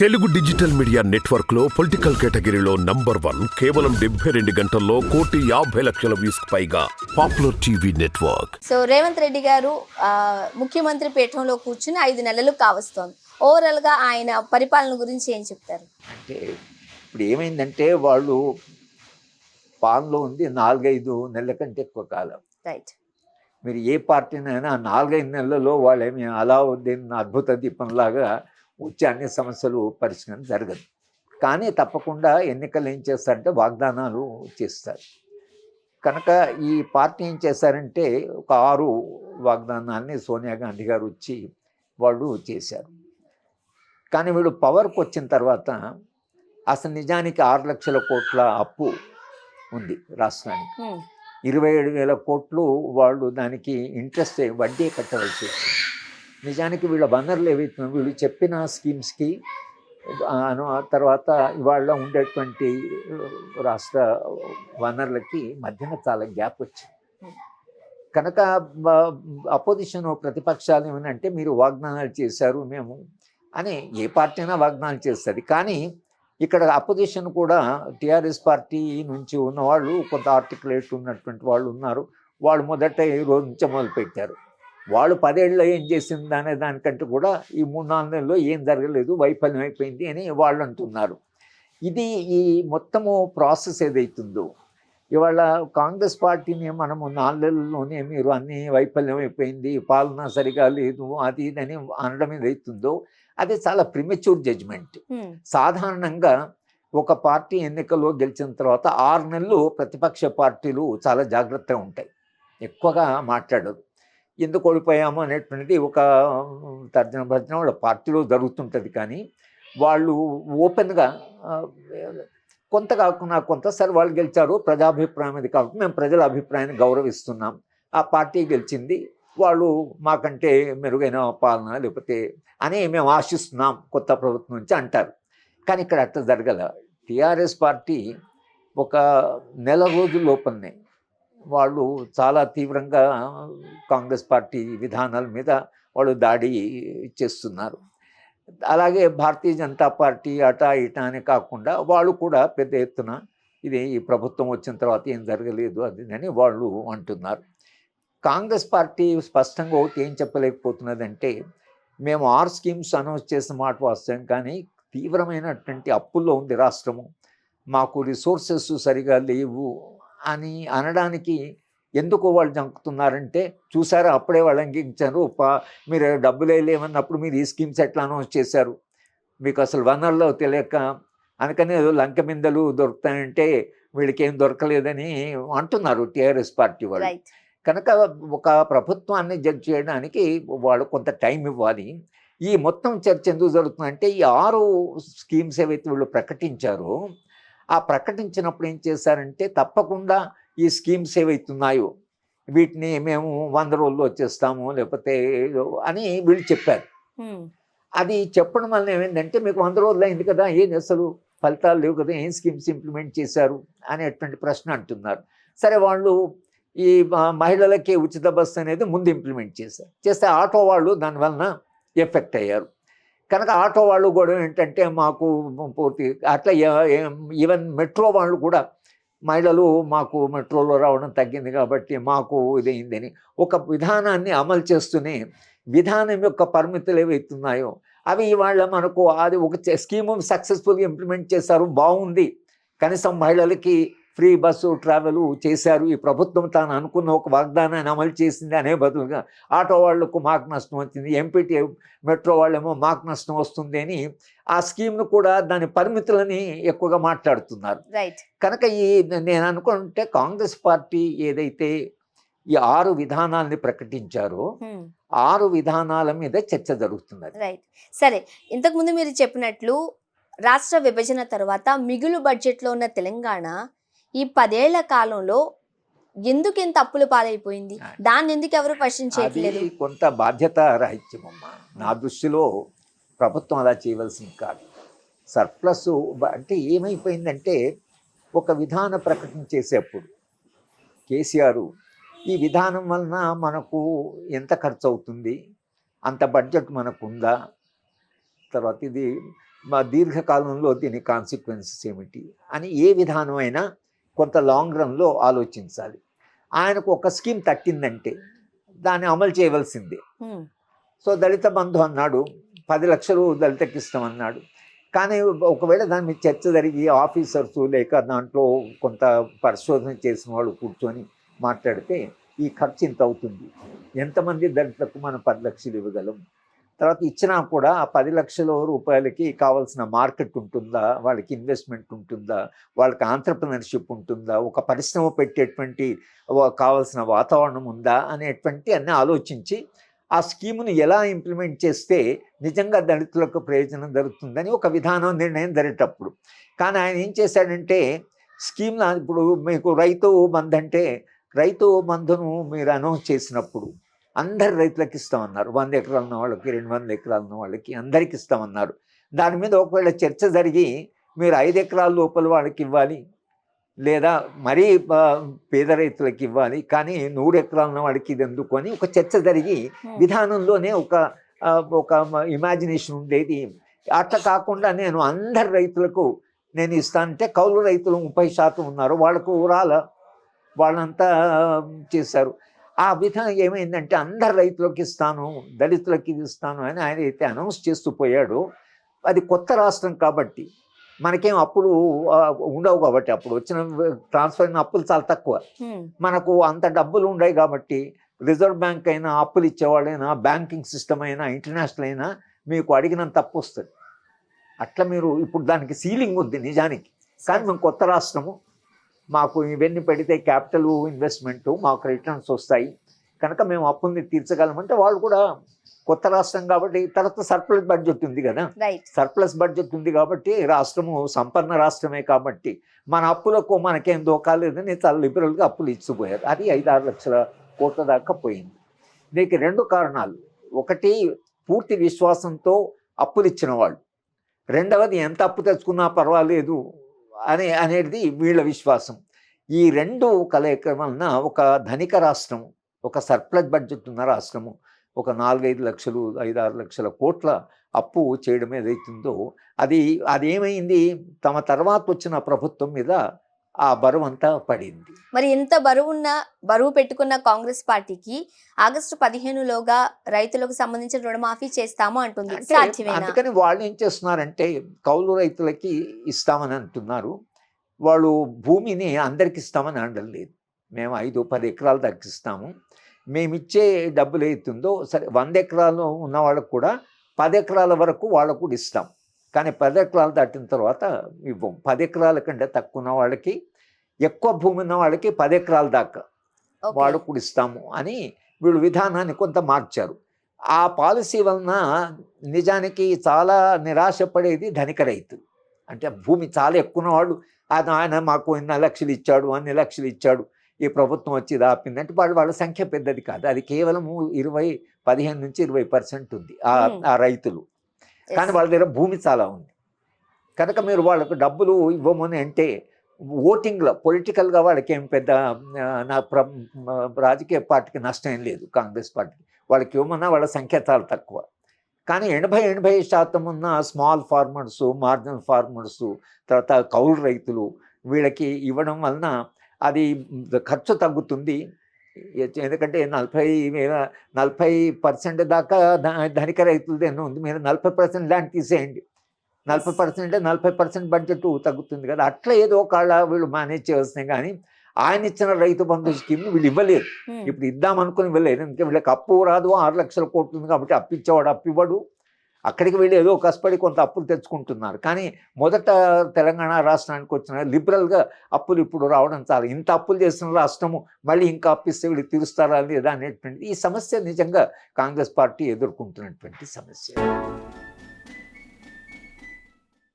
Telugu digital media network లో political కేటగిరీలో number 1 కేవలం 72 గంటల్లో 1,50,00,000 వ్యూస్ పైగా popular TV network. So Revanth Reddy గారు ముఖ్యమంత్రి పీఠంలో కూర్చుని 5 నెలలు కావస్తోంది. ఓవరాల్ గా ఆయన పరిపాలన గురించి ఏం చెప్తారు? అంటే ఇప్పుడు ఏమైందంటే వాళ్ళు పాలనలో ఉంది 4-5 నెలల కంటే ఎక్కువ కాలం. రైట్. మీరు ఏ పార్టీనైనా 4-5 నెలలలో వాళ్ళేమి అలావుద్దీన్ అద్భుత దీపంలాగా వచ్చే అన్ని సమస్యలు పరిష్కారం జరగదు. కానీ తప్పకుండా ఎన్నికలు ఏం చేస్తారంటే వాగ్దానాలు చేస్తారు. కనుక ఈ పార్టీ ఏం చేశారంటే ఒక 6 వాగ్దానాన్ని సోనియా గాంధీ గారు వచ్చి వాళ్ళు చేశారు. కానీ వీళ్ళు పవర్కి వచ్చిన తర్వాత అసలు నిజానికి 6 లక్షల కోట్ల అప్పు ఉంది రాష్ట్రానికి. 27,000 కోట్లు వాళ్ళు దానికి ఇంట్రెస్ట్ వడ్డీ కట్టవలసి వచ్చింది. నిజానికి వీళ్ళ వనరులు ఏవైతే వీళ్ళు చెప్పిన స్కీమ్స్కి తర్వాత ఇవాళ ఉండేటువంటి రాష్ట్ర వనరులకి మధ్యన చాలా గ్యాప్ వచ్చింది. కనుక అపోజిషన్ ప్రతిపక్షాలు ఏమనంటే మీరు వాగ్దానాలు చేశారు మేము అని, ఏ పార్టీ అయినా వాగ్దానాలు చేస్తుంది. కానీ ఇక్కడ అపోజిషన్ కూడా టీఆర్ఎస్ పార్టీ నుంచి ఉన్నవాళ్ళు కొంత ఆర్టికులేట్ ఉన్నటువంటి వాళ్ళు ఉన్నారు. వాళ్ళు మొదట ఈ రోజు నుంచే మొదలుపెట్టారు. వాళ్ళు 10 ఏళ్ళలో ఏం చేసింది అనే దానికంటే కూడా ఈ 3-4 నెలల్లో ఏం జరగలేదు, వైఫల్యం అయిపోయింది అని వాళ్ళు అంటున్నారు. ఇది ఈ మొత్తము ప్రాసెస్ ఏదైతుందో ఇవాళ కాంగ్రెస్ పార్టీని మనము 4 నెలల్లోనే మీరు అన్నీ వైఫల్యం అయిపోయింది, పాలన సరిగా లేదు, అది ఇదని అనడం ఏదైతుందో అది చాలా ప్రిమెచ్యూర్ జడ్జిమెంట్. సాధారణంగా ఒక పార్టీ ఎన్నికల్లో గెలిచిన తర్వాత 6 నెలలు ప్రతిపక్ష పార్టీలు చాలా జాగ్రత్తగా ఉంటాయి, ఎక్కువగా మాట్లాడరు. ఎందుకు ఓడిపోయాము అనేటువంటిది ఒక తర్జన భర్జన వాళ్ళ పార్టీలో జరుగుతుంటుంది. కానీ వాళ్ళు ఓపెన్గా కొంత కాకుండా కొంత సరే వాళ్ళు గెలిచారు, ప్రజాభిప్రాయం అది కాబట్టి మేము ప్రజల అభిప్రాయాన్ని గౌరవిస్తున్నాం, ఆ పార్టీ గెలిచింది, వాళ్ళు మాకంటే మెరుగైన పాలన లేకపోతే అని మేము ఆశిస్తున్నాం కొత్త ప్రభుత్వం నుంచి అంటారు. కానీ ఇక్కడ అట్లా జరగల. టీఆర్ఎస్ పార్టీ ఒక నెల రోజుల లోపలనే వాళ్ళు చాలా తీవ్రంగా కాంగ్రెస్ పార్టీ విధానాల మీద వాళ్ళు దాడి చేస్తున్నారు. అలాగే భారతీయ జనతా పార్టీ అటా ఇటా అని కాకుండా వాళ్ళు కూడా పెద్ద ఎత్తున ఇది ఈ ప్రభుత్వం వచ్చిన తర్వాత ఏం జరగలేదు అది అని వాళ్ళు అంటున్నారు. కాంగ్రెస్ పార్టీ స్పష్టంగా ఒకటి ఏం చెప్పలేకపోతున్నదంటే మేము 6 స్కీమ్స్ అనౌన్స్ చేసిన మాట వాస్తవం, కానీ తీవ్రమైనటువంటి అప్పుల్లో ఉంది రాష్ట్రము, మాకు రిసోర్సెస్ సరిగా లేవు అని అనడానికి ఎందుకు వాళ్ళు జంకుతున్నారంటే చూసారా అప్పుడే వాళ్ళు అంగీకరించారు, మీరు డబ్బులే లేవన్నప్పుడు మీరు ఈ స్కీమ్స్ ఎట్లా అనౌన్స్ చేశారు, మీకు అసలు వనరులో తెలియక అందుకని ఏదో లంక మిందలు దొరుకుతాయంటే వీళ్ళకి ఏం దొరకలేదని అంటున్నారు టీఆర్ఎస్ పార్టీ వాళ్ళు. కనుక ఒక ప్రభుత్వాన్ని జడ్జ్ చేయడానికి వాళ్ళు కొంత టైం ఇవ్వాలి. ఈ మొత్తం చర్చ ఎందుకు జరుగుతుందంటే ఈ 6 స్కీమ్స్ ఏవైతే వీళ్ళు ప్రకటించారో ఆ ప్రకటించినప్పుడు ఏం చేశారంటే తప్పకుండా ఈ స్కీమ్స్ ఏవైతున్నాయో వీటిని మేము 100 రోజుల్లో వచ్చేస్తాము లేకపోతే అని వీళ్ళు చెప్పారు. అది చెప్పడం వల్ల ఏమైందంటే మీకు 100 రోజులు అయింది కదా, ఏం అసలు ఫలితాలు లేవు కదా, ఏం స్కీమ్స్ ఇంప్లిమెంట్ చేశారు అనేటువంటి ప్రశ్న అంటున్నారు. సరే వాళ్ళు ఈ మహిళలకి ఉచిత బస్సు అనేది ముందు ఇంప్లిమెంట్ చేస్తే ఆటో వాళ్ళు దానివలన ఎఫెక్ట్ అయ్యారు. కనుక ఆటో వాళ్ళు కూడా ఏంటంటే మాకు పూర్తి అట్లా ఈవెన్ మెట్రో వాళ్ళు కూడా మహిళలు మాకు మెట్రోలో రావడం తగ్గింది కాబట్టి మాకు ఇదైందని ఒక విధానాన్ని అమలు చేస్తూనే విధానం యొక్క పరిమితులు ఏవైతున్నాయో అవి ఇవాళ మనకు అది ఒక స్కీము సక్సెస్ఫుల్గా ఇంప్లిమెంట్ చేశారు, బాగుంది, కనీసం మహిళలకి ఫ్రీ బస్సు ట్రావెల్ చేశారు, ఈ ప్రభుత్వం తాను అనుకున్న ఒక వాగ్దానాన్ని అమలు చేసింది అనే బదులుగా ఆటో వాళ్లకు మాకు నష్టం వచ్చింది, ఎంపీటీ మెట్రో వాళ్ళేమో మాకు నష్టం వస్తుంది అని ఆ స్కీమ్ను కూడా దాని పరిమితులని ఎక్కువగా మాట్లాడుతున్నారు. కనుక నేను అనుకుంటే కాంగ్రెస్ పార్టీ ఏదైతే ఈ 6 విధానాలని ప్రకటించారో 6 విధానాల మీద చర్చ జరుగుతున్నది. రైట్. సరే, ఇంతకుముందు మీరు చెప్పినట్లు రాష్ట్ర విభజన తర్వాత మిగులు బడ్జెట్లో ఉన్న తెలంగాణ ఈ 10 ఏళ్ల కాలంలో ఎందుకు ఇంత అప్పుల పాలైపోయింది, దాన్ని ఎందుకు ఎవరు ప్రశ్నించట్లేదు? కొంత బాధ్యత రాహిత్యమమ్మా. నా దృష్టిలో ప్రభుత్వం అలా చేయవలసింది కాదు. సర్ప్లస్ అంటే ఏమైపోయిందంటే ఒక విధాన ప్రకటన చేసేప్పుడు కేసీఆర్ ఈ విధానం వలన మనకు ఎంత ఖర్చు అవుతుంది, అంత బడ్జెట్ మనకుందా, తర్వాత ఇది మా దీర్ఘకాలంలో దీని కాన్సిక్వెన్సెస్ ఏమిటి అని ఏ విధానమైనా కొంత లాంగ్ రన్లో ఆలోచించాలి. ఆయనకు ఒక స్కీమ్ తట్టిందంటే దాన్ని అమలు చేయవలసిందే. సో దళిత బంధు అన్నాడు, 10 లక్షలు దళితకి ఇస్తామన్నాడు. కానీ ఒకవేళ దాని మీద చర్చ జరిగి ఆఫీసర్స్ లేక దాంట్లో కొంత పరిశోధన చేసిన వాళ్ళు కూర్చొని మాట్లాడితే ఈ ఖర్చు ఇంత అవుతుంది, ఎంతమంది దళితులకు మనం 10 లక్షలు ఇవ్వగలం, తర్వాత ఇచ్చినా కూడా ఆ 10 లక్షల రూపాయలకి కావాల్సిన మార్కెట్ ఉంటుందా, వాళ్ళకి ఇన్వెస్ట్మెంట్ ఉంటుందా, వాళ్ళకి ఆంట్రప్రినర్షిప్ ఉంటుందా, ఒక పరిశ్రమ పెట్టేటువంటి కావాల్సిన వాతావరణం ఉందా అనేటువంటి అన్నీ ఆలోచించి ఆ స్కీమును ఎలా ఇంప్లిమెంట్ చేస్తే నిజంగా దళితులకు ప్రయోజనం జరుగుతుందని ఒక విధానం నిర్ణయం జరిగేటప్పుడు. కానీ ఆయన ఏం చేశాడంటే స్కీమ్ ఇప్పుడు మీకు రైతు బంధు అంటే రైతు బంధును మీరు అనౌన్స్ చేసినప్పుడు అందరు రైతులకు ఇస్తామన్నారు. 100 ఎకరాలు ఉన్న వాళ్ళకి, 200 ఎకరాలు ఉన్న వాళ్ళకి అందరికి ఇస్తామన్నారు. దాని మీద ఒకవేళ చర్చ జరిగి మీరు 5 ఎకరాల లోపల వాళ్ళకి ఇవ్వాలి, లేదా మరీ పేద రైతులకు ఇవ్వాలి, కానీ 100 ఎకరాలు ఉన్న వాళ్ళకి ఇది ఎందుకు అని ఒక చర్చ జరిగి విధానంలోనే ఒక ఇమాజినేషన్ ఉండేది. అట్లా కాకుండా నేను అందరు రైతులకు నేను ఇస్తానంటే కౌలు రైతులు 30% ఉన్నారు, వాళ్ళకు వాళ్ళంతా చేశారు. ఆ విధంగా ఏమైందంటే అందరు రైతులకు ఇస్తాను, దళితులకి ఇది ఇస్తాను అని ఆయన అయితే అనౌన్స్ చేస్తూ పోయాడు. అది కొత్త రాష్ట్రం కాబట్టి మనకేం అప్పులు ఉండవు, కాబట్టి అప్పుడు వచ్చిన ట్రాన్స్ఫర్ అయిన అప్పులు చాలా తక్కువ, మనకు అంత డబ్బులు ఉండవు కాబట్టి రిజర్వ్ బ్యాంక్ అయినా, అప్పులు ఇచ్చేవాళ్ళైనా, బ్యాంకింగ్ సిస్టమ్ అయినా, ఇంటర్నేషనల్ అయినా మీకు అడిగినంత తప్పు వస్తుంది. అట్లా మీరు ఇప్పుడు దానికి సీలింగ్ ఉంది నిజానికి. కానీ మేము కొత్త రాష్ట్రము, మాకు ఇవన్నీ పెడితే క్యాపిటల్ ఇన్వెస్ట్మెంటు, మాకు రిటర్న్స్ వస్తాయి కనుక మేము అప్పుల్ని తీర్చగలమంటే వాళ్ళు కూడా కొత్త రాష్ట్రం కాబట్టి, తర్వాత సర్ప్లస్ బడ్జెట్ ఉంది కదా, సర్ప్లస్ బడ్జెట్ ఉంది కాబట్టి రాష్ట్రము సంపన్న రాష్ట్రమే కాబట్టి మన అప్పులకు మనకేం దోకాలేదని చాలా లిబరల్గా అప్పులు ఇచ్చిపోయారు. అది 5-6 లక్షల కోట్ల దాకా పోయింది. దీనికి 2 కారణాలు. ఒకటి పూర్తి విశ్వాసంతో అప్పులు ఇచ్చిన వాళ్ళు, రెండవది ఎంత అప్పు తెచ్చుకున్నా పర్వాలేదు అనేది వీళ్ళ విశ్వాసం. ఈ 2 కలయిక వలన ఒక ధనిక రాష్ట్రము, ఒక సర్ప్లస్ బడ్జెట్ ఉన్న రాష్ట్రము ఒక 4-5 లక్షలు 5-6 లక్షల కోట్ల అప్పు చేయడం ఏదైతుందో అదేమైంది, తమ తర్వాత వచ్చిన ప్రభుత్వం మీద ఆ బరువు అంతా పడింది. మరి ఇంత బరువు పెట్టుకున్న కాంగ్రెస్ పార్టీకి ఆగస్టు 15లోగా రైతులకు సంబంధించిన రుణమాఫీ చేస్తాము అంటుంది. అందుకని వాళ్ళు ఏం చేస్తున్నారంటే కౌలు రైతులకి ఇస్తామని అంటున్నారు. వాళ్ళు భూమిని అందరికి ఇస్తామని అనడం లేదు. మేము 5-10 ఎకరాలు దక్కిస్తాము, మేమిచ్చే డబ్బులు అవుతుందో సరే 100 ఎకరాలు ఉన్న వాళ్ళకు కూడా 10 ఎకరాల వరకు వాళ్ళకు కూడా ఇస్తాం, కానీ 10 ఎకరాలు దాటిన తర్వాత ఇవ్వం. 10 ఎకరాల కంటే తక్కువ ఉన్న వాళ్ళకి, ఎక్కువ భూమి ఉన్న వాళ్ళకి 10 ఎకరాల దాకా వాళ్ళకు కూడా ఇస్తాము అని వీళ్ళు విధానాన్ని కొంత మార్చారు. ఆ పాలసీ వలన నిజానికి చాలా నిరాశపడేది ధనిక రైతులు. అంటే భూమి చాలా ఎక్కువ ఉన్నవాళ్ళు, ఆయన మాకు 2 లక్షలు ఇచ్చాడు, 2 లక్షలు ఇచ్చాడు, ఈ ప్రభుత్వం వచ్చి దాపిందంటే వాళ్ళ సంఖ్య పెద్దది కాదు. అది కేవలము 15 నుంచి 20% ఉంది ఆ రైతులు. కానీ వాళ్ళ దగ్గర భూమి చాలా ఉంది కనుక మీరు వాళ్ళకు డబ్బులు ఇవ్వమని అంటే ఓటింగ్లో పొలిటికల్గా వాళ్ళకి ఏం పెద్ద రాజకీయ పార్టీకి నష్టం ఏం లేదు. కాంగ్రెస్ పార్టీకి వాళ్ళకి ఇవ్వమన్నా వాళ్ళ సంఖ్య చాలా తక్కువ. కానీ 80% ఉన్న స్మాల్ ఫార్మర్సు, మార్జినల్ ఫార్మర్సు, తర్వాత కౌలు రైతులు వీళ్ళకి ఇవ్వడం వలన అది ఖర్చు తగ్గుతుంది. ఎందుకంటే 40% దాకా ధనిక రైతులదేనో ఉంది, మీరు 40% ల్యాండ్ తీసేయండి, 40% 40% బడ్జెట్ తగ్గుతుంది కదా. అట్లా ఏదో ఒకళ్ళ వీళ్ళు మేనేజ్ చేయవలసినాయి. కానీ ఆయన ఇచ్చిన రైతు బంధు స్కీమ్ వీళ్ళు ఇవ్వలేరు. ఇప్పుడు ఇద్దామనుకుని ఇవ్వలేరు, ఎందుకంటే వీళ్ళకి అప్పు రాదు, 6 లక్షల కోట్లు ఉంది కాబట్టి అప్పు ఇచ్చేవాడు అప్పు ఇవ్వడు. అక్కడికి వీళ్ళు ఏదో కష్టపడి కొంత అప్పులు తెచ్చుకుంటున్నారు. కానీ మొదట తెలంగాణ రాష్ట్రానికి వచ్చిన లిబరల్గా అప్పులు ఇప్పుడు రావడం చాలా, ఇంత అప్పులు చేస్తున్న రాష్ట్రము మళ్ళీ ఇంకా అప్పిస్తే వీళ్ళు తీరుస్తారా లేదా అనేటువంటి ఈ సమస్య నిజంగా కాంగ్రెస్ పార్టీ ఎదుర్కొంటున్నటువంటి సమస్య.